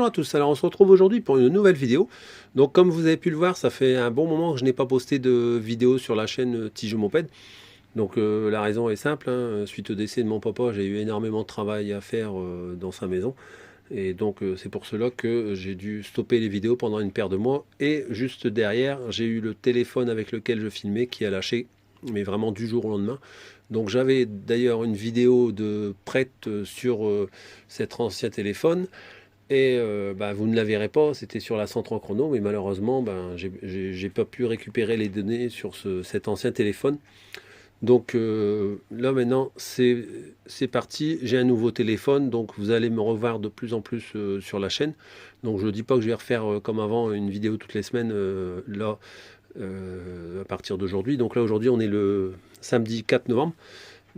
Bonjour à tous, alors on se retrouve aujourd'hui pour une nouvelle vidéo. Donc comme vous avez pu le voir, ça fait un bon moment que je n'ai pas posté de vidéo sur la chaîne Tijo Moped. Donc la raison est simple, hein. Suite au décès de mon papa, j'ai eu énormément de travail à faire dans sa maison. Et donc c'est pour cela que j'ai dû stopper les vidéos pendant une paire de mois. Et juste derrière, j'ai eu le téléphone avec lequel je filmais qui a lâché, mais vraiment du jour au lendemain. Donc j'avais d'ailleurs une vidéo de prête sur cet ancien téléphone. Et vous ne la verrez pas, c'était sur la 103 chrono, mais malheureusement, j'ai pas pu récupérer les données sur cet ancien téléphone. Donc là maintenant, c'est parti, j'ai un nouveau téléphone, donc vous allez me revoir de plus en plus sur la chaîne. Donc je ne dis pas que je vais refaire comme avant une vidéo toutes les semaines, à partir d'aujourd'hui. Donc là aujourd'hui, on est le samedi 4 novembre.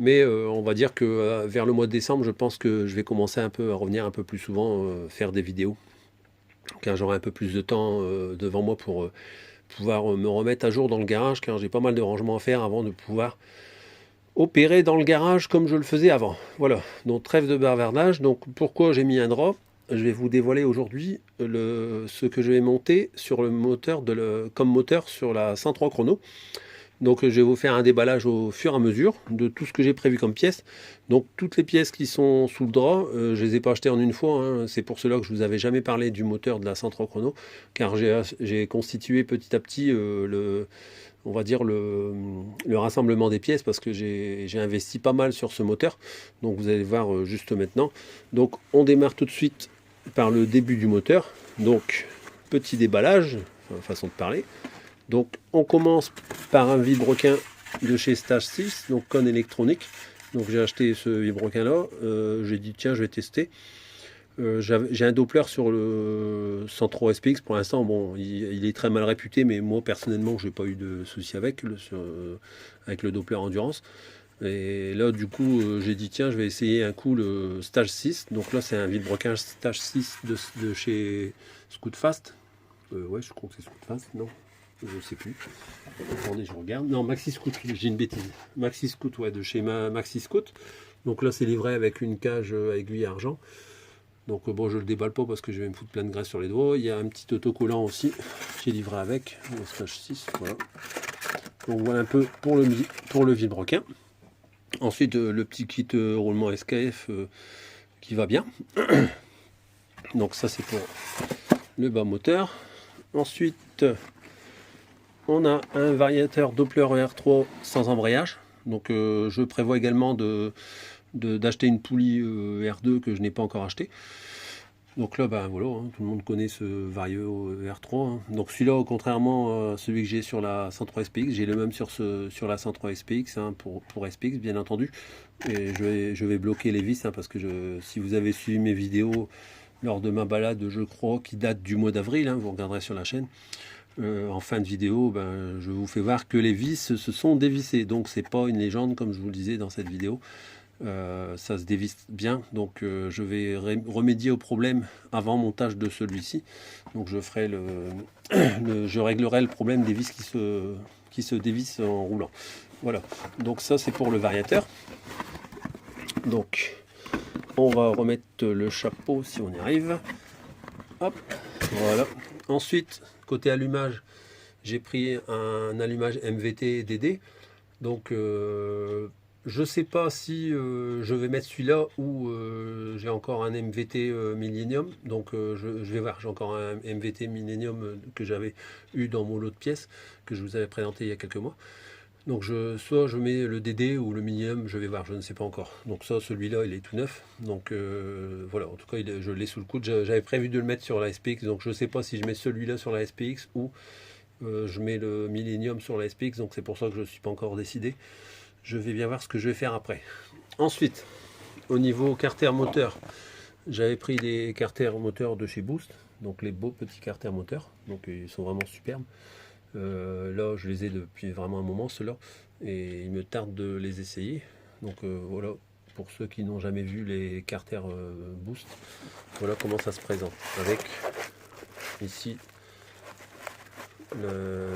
Mais on va dire que vers le mois de décembre, je pense que je vais commencer un peu à revenir un peu plus souvent, faire des vidéos. Car j'aurai un peu plus de temps devant moi pour pouvoir me remettre à jour dans le garage, car j'ai pas mal de rangements à faire avant de pouvoir opérer dans le garage comme je le faisais avant. Voilà, donc trêve de bavardage. Donc pourquoi j'ai mis un drap? Je vais vous dévoiler aujourd'hui ce que je vais monter sur le moteur comme moteur sur la 103 chrono. Donc je vais vous faire un déballage au fur et à mesure de tout ce que j'ai prévu comme pièces. Donc toutes les pièces qui sont sous le drap, je les ai pas achetées en une fois, hein. C'est pour cela que je vous avais jamais parlé du moteur de la 103 chrono, car j'ai constitué petit à petit on va dire le rassemblement des pièces, parce que j'ai investi pas mal sur ce moteur. Donc vous allez voir juste maintenant. Donc on démarre tout de suite par le début du moteur. Donc petit déballage, enfin, façon de parler. Donc on commence par un vilebrequin de chez Stage 6, donc Con électronique. Donc j'ai acheté ce vilebrequin là, j'ai dit tiens je vais tester. J'ai un Doppler sur le 103 SPX pour l'instant. Bon, il est très mal réputé, mais moi personnellement j'ai pas eu de souci avec le Doppler Endurance. Et là du coup j'ai dit tiens je vais essayer un coup le Stage 6. Donc là c'est un vilebrequin Stage 6 de chez Scootfast. Ouais, je crois que c'est Scootfast, non, je sais plus. Attendez, je regarde. Non, Maxi Scoot, j'ai une bêtise. Maxi Scoot, ouais, de chez Maxi Scoot. Donc là, c'est livré avec une cage à aiguille argent. Donc bon, je le déballe pas parce que je vais me foutre plein de graisse sur les doigts. Il y a un petit autocollant aussi qui est livré avec, le Stage 6. Voilà. Donc voilà un peu pour le vilebrequin. Ensuite, le petit kit roulement SKF qui va bien. Donc ça, c'est pour le bas moteur. Ensuite, on a un variateur Doppler ER3 sans embrayage. Donc je prévois également d'acheter une poulie R2 que je n'ai pas encore acheté. Donc là, voilà, hein, tout le monde connaît ce Vario R3. Hein. Donc celui-là, contrairement à celui que j'ai sur la 103 SPX, j'ai le même sur la 103 SPX, hein, pour SPX bien entendu. Et je vais bloquer les vis, hein, parce que si vous avez suivi mes vidéos lors de ma balade, je crois, qui date du mois d'avril, hein, vous regarderez sur la chaîne. En fin de vidéo, je vous fais voir que les vis se sont dévissées. Donc c'est pas une légende comme je vous le disais dans cette vidéo. Ça se dévisse bien. Donc je vais remédier au problème avant montage de celui-ci. Donc je ferai je réglerai le problème des vis qui se dévissent en roulant. Voilà. Donc ça c'est pour le variateur. Donc on va remettre le chapeau si on y arrive. Hop, voilà. Ensuite, côté allumage, j'ai pris un allumage MVT DD. Donc, je ne sais pas si je vais mettre celui-là ou j'ai encore un MVT Millennium. Donc, je vais voir. J'ai encore un MVT Millennium que j'avais eu dans mon lot de pièces que je vous avais présenté il y a quelques mois. Donc soit je mets le DD ou le Millennium, je vais voir, je ne sais pas encore. Donc ça, celui-là, il est tout neuf. Donc voilà, en tout cas, je l'ai sous le coude. J'avais prévu de le mettre sur la SPX, donc je ne sais pas si je mets celui-là sur la SPX ou je mets le Millennium sur la SPX. Donc c'est pour ça que je ne suis pas encore décidé. Je vais bien voir ce que je vais faire après. Ensuite, au niveau carter moteur, j'avais pris des carters moteurs de chez Boost. Donc les beaux petits carters moteurs. Donc ils sont vraiment superbes. Là je les ai depuis vraiment un moment ceux-là et il me tarde de les essayer. Donc voilà, pour ceux qui n'ont jamais vu les carters Boost, voilà comment ça se présente, avec ici le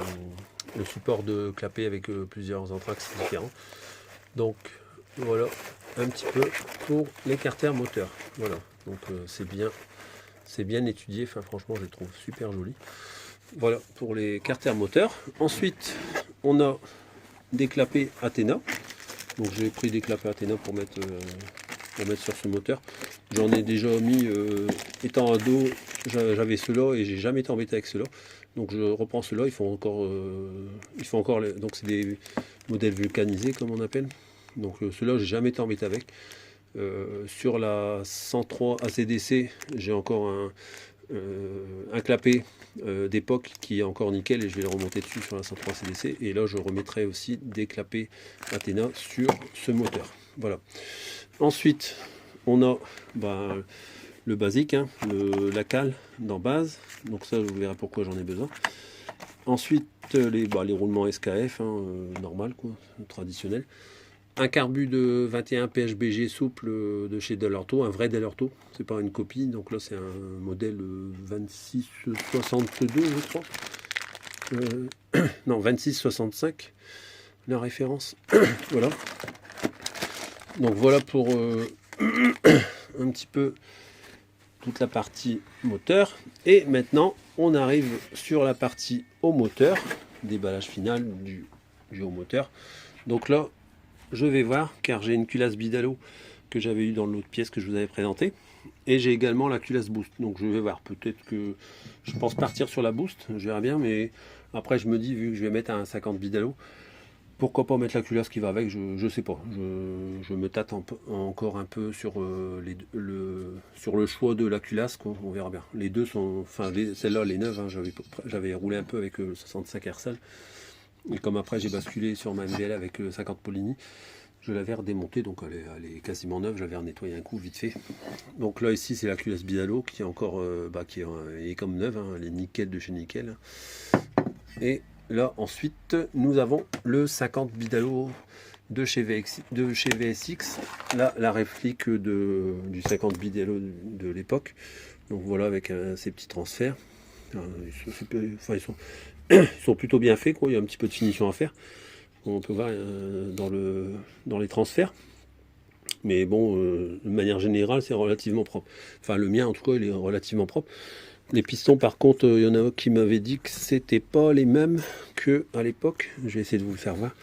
support de clapet avec plusieurs entraxes différents. Donc voilà un petit peu pour les carters moteurs. Voilà, donc c'est bien c'est bien étudié, enfin franchement je les trouve super jolis. Voilà pour les carters moteurs. Ensuite on a des clapets Athena. Donc j'ai pris des clapets Athena pour mettre sur ce moteur. J'en ai déjà mis, étant ado, j'avais ceux-là et j'ai jamais été embêté avec ceux-là. Donc je reprends ceux-là, ils font encore, donc c'est des modèles vulcanisés comme on appelle. Donc ceux-là, j'ai jamais été embêté avec. Sur la 103 ACDC, j'ai encore un clapet d'époque qui est encore nickel et je vais le remonter dessus sur la 103 ACDC. Et là, je remettrai aussi des clapets Athena sur ce moteur. Voilà. Ensuite, on a le basique, hein, la cale dans base. Donc ça, vous verrez pourquoi j'en ai besoin. Ensuite, les roulements SKF, hein, normal, quoi, traditionnel. Un carbu de 21 PHBG souple de chez Dell'Orto, un vrai Dell'Orto, c'est pas une copie. Donc là, c'est un modèle 2662, je crois. Non, 2665, la référence. Voilà. Donc voilà pour un petit peu toute la partie moteur. Et maintenant, on arrive sur la partie haut moteur, déballage final du haut moteur. Donc là, je vais voir, car j'ai une culasse Bidalo que j'avais eu dans l'autre pièce que je vous avais présentée. Et j'ai également la culasse Boost. Donc je vais voir, peut-être que je pense partir sur la Boost, je verrai bien. Mais après je me dis, vu que je vais mettre un 50 Bidalo, pourquoi pas mettre la culasse qui va avec, je sais pas. Je me tâte encore un peu sur, sur le choix de la culasse, quoi. On verra bien. Les deux sont, enfin celle-là, les neuves, hein, j'avais roulé un peu avec le 65 Ersal. Et comme après j'ai basculé sur ma MVL avec le 50 Polini, je l'avais redémontée, donc elle est quasiment neuve, j'avais nettoyé un coup vite fait. Donc là ici c'est la culasse Bidalo qui est encore, qui est comme neuve, hein, elle est nickel de chez nickel. Et là ensuite nous avons le 50 Bidalo de chez VSX, là la réplique du 50 Bidalo de l'époque. Donc voilà, avec ces petits transferts. Ils sont plutôt bien faits, quoi. Il y a un petit peu de finition à faire. On peut voir dans les transferts. Mais bon, de manière générale, c'est relativement propre. Enfin, le mien, en tout cas, il est relativement propre. Les pistons, par contre, il y en a qui m'avaient dit que c'était pas les mêmes qu'à l'époque. Je vais essayer de vous le faire voir.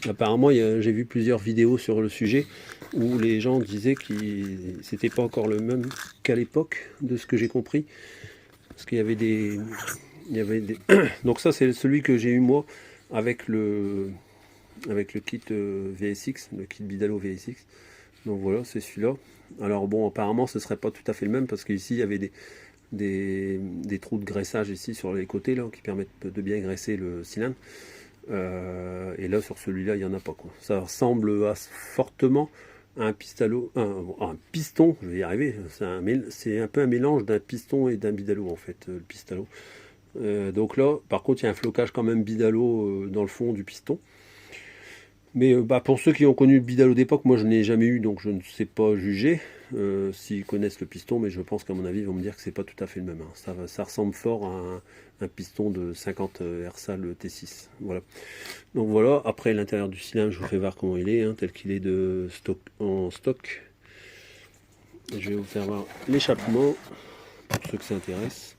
Apparemment, j'ai vu plusieurs vidéos sur le sujet où les gens disaient que c'était pas encore le même qu'à l'époque, de ce que j'ai compris. Parce qu'il y avait des... Donc ça, c'est celui que j'ai eu moi avec le kit VSX, le kit Bidalo VSX. Donc voilà, c'est celui-là. Alors bon, apparemment ce serait pas tout à fait le même parce qu'ici il y avait des trous de graissage ici sur les côtés là qui permettent de bien graisser le cylindre. Et là sur celui-là il n'y en a pas, quoi. Ça ressemble fortement à un piston, je vais y arriver. C'est un peu un mélange d'un piston et d'un Bidalo en fait, le Pistalo. Donc là, par contre, il y a un flocage quand même Bidalo dans le fond du piston. Mais pour ceux qui ont connu le Bidalo d'époque, moi je n'ai jamais eu, donc je ne sais pas juger s'ils connaissent le piston, mais je pense qu'à mon avis, ils vont me dire que c'est pas tout à fait le même. Hein. Ça ressemble fort à un piston de 50 Ersal T6. Voilà. Donc voilà, après l'intérieur du cylindre, je vous fais voir comment il est, hein, tel qu'il est en stock. Et je vais vous faire voir l'échappement, pour ceux que ça intéresse.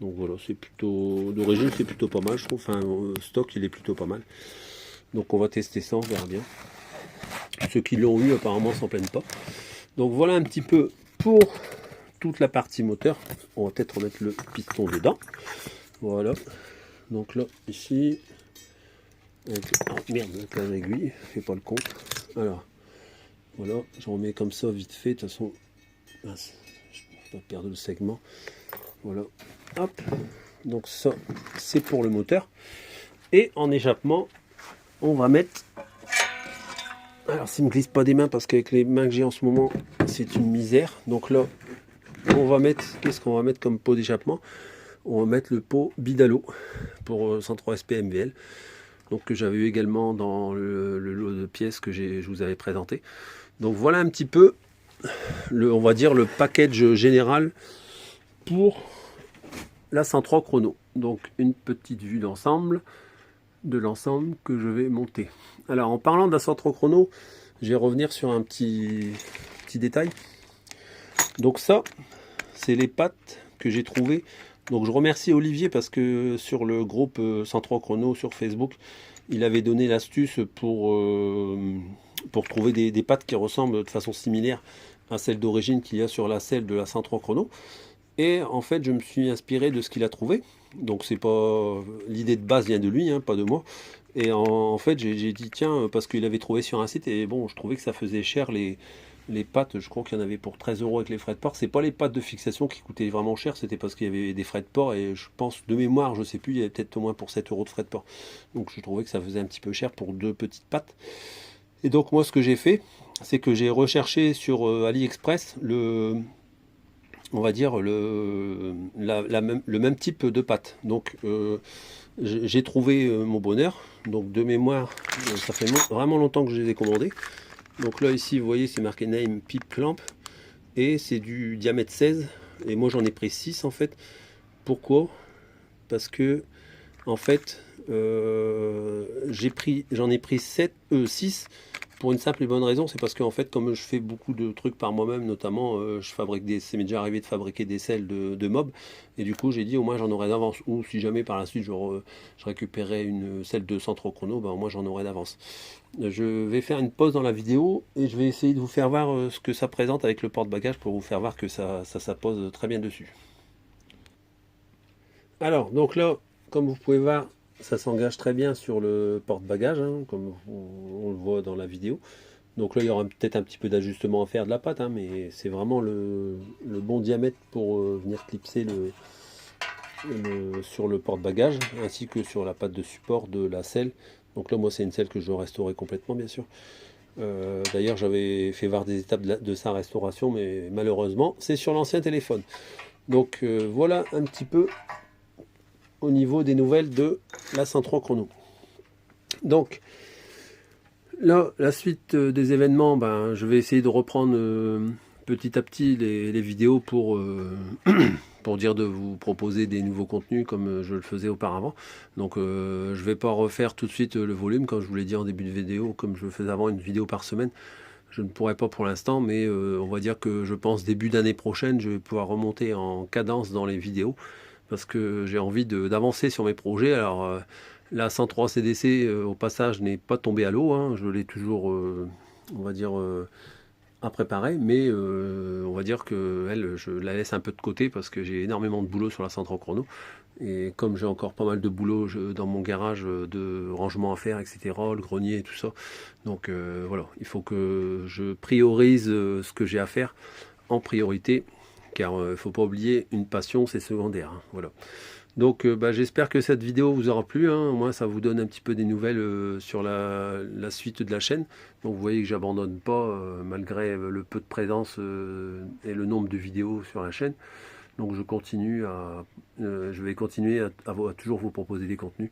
Donc voilà, c'est plutôt d'origine, c'est plutôt pas mal, je trouve. Enfin, stock, il est plutôt pas mal. Donc on va tester ça, on verra bien. Ceux qui l'ont eu apparemment s'en plaignent pas. Donc voilà un petit peu pour toute la partie moteur. On va peut-être remettre le piston dedans. Voilà. Donc là, ici. Oh merde, un aiguille, fais pas le con. Alors, voilà, je remets comme ça vite fait. De toute façon, je ne vais pas perdre le segment. Voilà. Hop. Donc ça, c'est pour le moteur. Et en échappement, on va mettre, alors ça ne me glisse pas des mains parce qu'avec les mains que j'ai en ce moment c'est une misère. Donc là on va mettre, qu'est-ce qu'on va mettre comme pot d'échappement? On va mettre le pot Bidalo pour 103 SP MVL, donc que j'avais eu également dans le lot de pièces que je vous avais présenté. Donc voilà un petit peu on va dire le package général pour la 103 chrono. Donc une petite vue d'ensemble de l'ensemble que je vais monter. Alors en parlant de la 103 chrono, je vais revenir sur un petit détail. Donc ça, c'est les pattes que j'ai trouvé. Donc je remercie Olivier parce que sur le groupe 103 Chrono sur Facebook, il avait donné l'astuce pour trouver des pattes qui ressemblent de façon similaire à celle d'origine qu'il y a sur la selle de la 103 Chrono. Et en fait, je me suis inspiré de ce qu'il a trouvé. Donc c'est pas l'idée de base vient de lui, hein, pas de moi. Et en fait, j'ai dit tiens, parce qu'il avait trouvé sur un site et bon, je trouvais que ça faisait cher les pattes. Je crois qu'il y en avait pour 13 € avec les frais de port. C'est pas les pattes de fixation qui coûtaient vraiment cher, c'était parce qu'il y avait des frais de port et je pense de mémoire, je sais plus, il y avait peut-être au moins pour 7 € de frais de port. Donc je trouvais que ça faisait un petit peu cher pour deux petites pattes. Et donc moi, ce que j'ai fait, c'est que j'ai recherché sur AliExpress on va dire le même type de pâte. Donc j'ai trouvé mon bonheur. Donc de mémoire, ça fait vraiment longtemps que je les ai commandés. Donc là ici vous voyez c'est marqué Name Pipe Clamp et c'est du diamètre 16 et moi j'en ai pris 6 en fait. Pourquoi? Parce que en fait j'en ai pris 6 pour une simple et bonne raison, c'est parce qu'en fait, comme je fais beaucoup de trucs par moi-même, notamment, ça m'est déjà arrivé de fabriquer des selles de mobs, et du coup, j'ai dit au moins j'en aurai d'avance, ou si jamais par la suite je récupérais une selle de 103 Chrono, ben, au moins j'en aurai d'avance. Je vais faire une pause dans la vidéo, et je vais essayer de vous faire voir ce que ça présente avec le porte-bagages, pour vous faire voir que ça pose très bien dessus. Alors, donc là, comme vous pouvez voir, ça s'engage très bien sur le porte-bagages, hein, comme on le voit dans la vidéo. Donc là, il y aura peut-être un petit peu d'ajustement à faire de la pâte, hein, mais c'est vraiment le bon diamètre pour venir clipser sur le porte-bagages, ainsi que sur la pâte de support de la selle. Donc là, moi, c'est une selle que je restaurerai complètement, bien sûr. D'ailleurs, j'avais fait voir des étapes de sa restauration, mais malheureusement, c'est sur l'ancien téléphone. Donc voilà un petit peu au niveau des nouvelles de la 103 Chrono. Donc là, la suite des événements, ben, je vais essayer de reprendre petit à petit les vidéos pour dire de vous proposer des nouveaux contenus comme je le faisais auparavant. Donc je vais pas refaire tout de suite le volume, comme je vous l'ai dit en début de vidéo, comme je le faisais avant, une vidéo par semaine. Je ne pourrais pas pour l'instant, mais on va dire que je pense début d'année prochaine, je vais pouvoir remonter en cadence dans les vidéos parce que j'ai envie d'avancer sur mes projets. Alors la 103 CDC au passage n'est pas tombée à l'eau, hein. Je l'ai toujours, on va dire, à préparer, mais on va dire que elle, je la laisse un peu de côté parce que j'ai énormément de boulot sur la 103 Chrono. Et comme j'ai encore pas mal de boulot dans mon garage de rangement à faire, etc., le grenier et tout ça, donc voilà, il faut que je priorise ce que j'ai à faire en priorité, car il ne faut pas oublier, une passion c'est secondaire, hein, voilà. Donc bah, j'espère que cette vidéo vous aura plu, hein. Au moins ça vous donne un petit peu des nouvelles sur la suite de la chaîne. Donc vous voyez que j'abandonne pas malgré le peu de présence et le nombre de vidéos sur la chaîne. Donc je vais continuer à toujours vous proposer des contenus.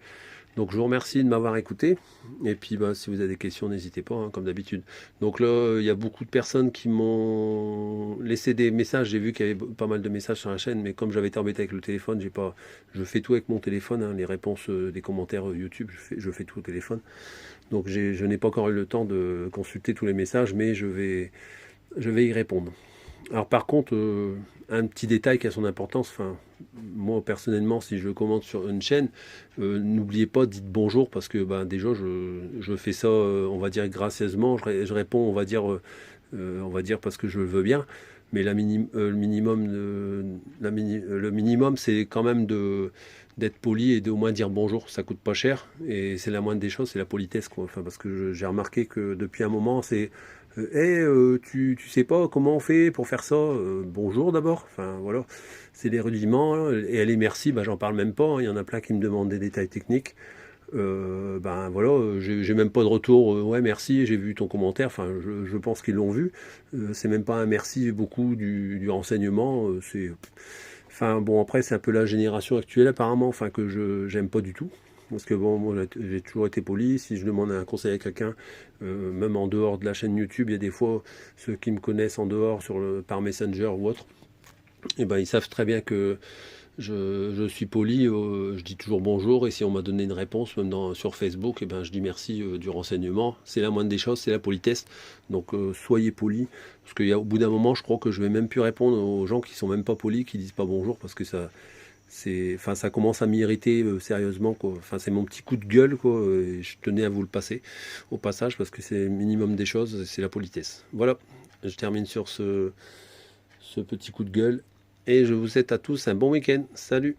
Donc je vous remercie de m'avoir écouté. Et puis bah, si vous avez des questions, n'hésitez pas, hein, comme d'habitude. Donc là, il y a beaucoup de personnes qui m'ont laissé des messages. J'ai vu qu'il y avait pas mal de messages sur la chaîne, mais comme j'avais été embêté avec le téléphone, je fais tout avec mon téléphone, hein, les réponses des commentaires YouTube, je fais tout au téléphone. Donc je n'ai pas encore eu le temps de consulter tous les messages, mais je vais y répondre. Alors par contre, un petit détail qui a son importance, enfin, moi personnellement, si je commente sur une chaîne, n'oubliez pas, dites bonjour, parce que ben, déjà, je fais ça, on va dire, gracieusement, je réponds, on va dire parce que je le veux bien, mais le minimum, c'est quand même d'être poli et d'au moins dire bonjour, ça coûte pas cher, et c'est la moindre des choses, c'est la politesse, quoi. Enfin, parce que j'ai remarqué que depuis un moment, c'est tu sais pas comment on fait pour faire ça, bonjour d'abord, enfin voilà, c'est les rudiments, et les merci, bah, j'en parle même pas, hein. Il y en a plein qui me demandent des détails techniques, ben voilà, j'ai même pas de retour, ouais merci, j'ai vu ton commentaire, enfin je pense qu'ils l'ont vu, c'est même pas un merci beaucoup du renseignement, enfin bon après c'est un peu la génération actuelle apparemment, enfin que j'aime pas du tout. Parce que bon, moi j'ai toujours été poli, si je demande un conseil à quelqu'un, même en dehors de la chaîne YouTube, il y a des fois ceux qui me connaissent en dehors par Messenger ou autre, et ben ils savent très bien que Je suis poli, je dis toujours bonjour, et si on m'a donné une réponse, même sur Facebook, eh ben, je dis merci du renseignement. C'est la moindre des choses, c'est la politesse. Donc soyez poli, parce qu'au bout d'un moment, je crois que je vais même plus répondre aux gens qui sont même pas polis, qui disent pas bonjour, parce que enfin, ça commence à m'irriter sérieusement, quoi. Enfin, c'est mon petit coup de gueule, quoi, et je tenais à vous le passer au passage, parce que c'est le minimum des choses, c'est la politesse. Voilà, je termine sur ce petit coup de gueule. Et je vous souhaite à tous un bon week-end. Salut!